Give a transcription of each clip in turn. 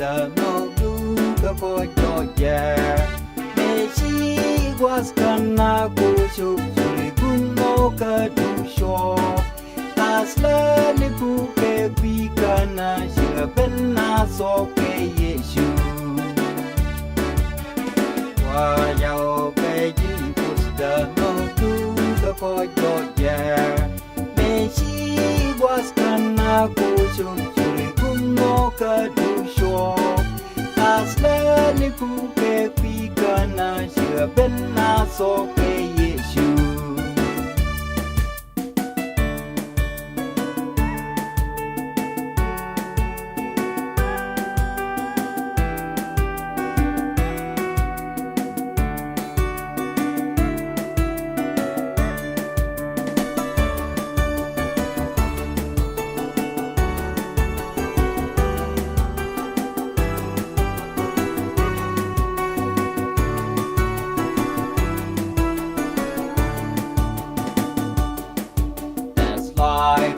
the no do the for Georgia. Me she was gonna go to no do show. As le ku ke bi kana she ben na so ke yesu. Wa yao ke jin put the no do the for Georgia. Me she was gonna go to no do show. As le ku ke bi kana she ben na so ke yesu.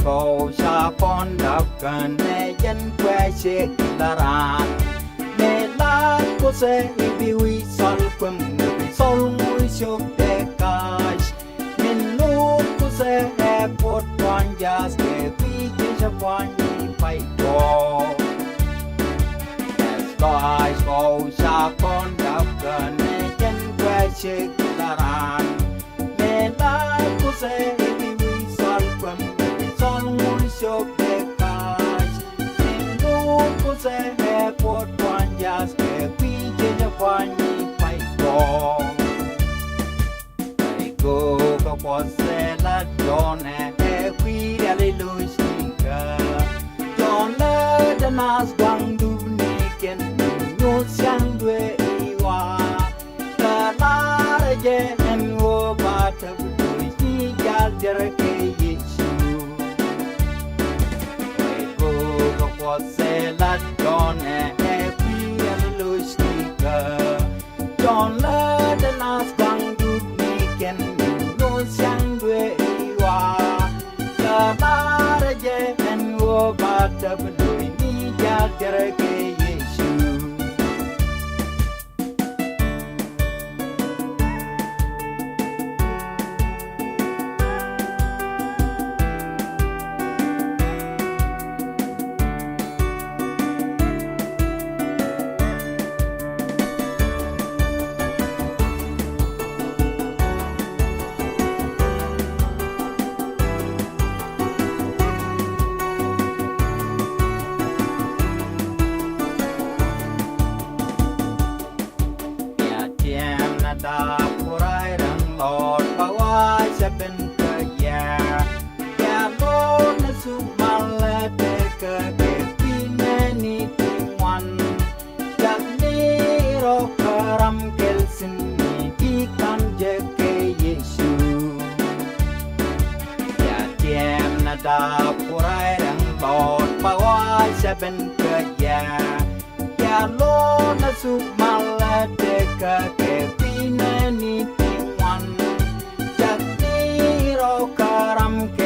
Cô sa con đọc gần nè dân quê sẽ là ran nè lá cô sẽ bị uy sol quăng sol mũi chụp để cài mình lúc cô sẽ bột quan gia sẽ bị cho quan phải đồ loài cô sa con đọc gần nè dân quê sẽ là ran nè lá cô sẽ bị uy sol quăng Shop the cars, and no pose airport one just a beach in a funny fight ball. I go for salad, John and a queen, a John led the nas one do naked, no sandway, the large and over the blue, gather salad John and every other sneaker John led the last one to make and no sandway the large and over the blue gather da por ai răng lọt bao ai sẽ bên cờ già già bốn nó sum mal để cờ để pin ni tiếng ngoan giặc ni ro karam kelsin ni ki kan je ke yesu ya tiêm na da por ai răng lọt bao ai sẽ bên cờ già già bốn nó sum mal để cờ để ni ting wan jak ni ro karam ke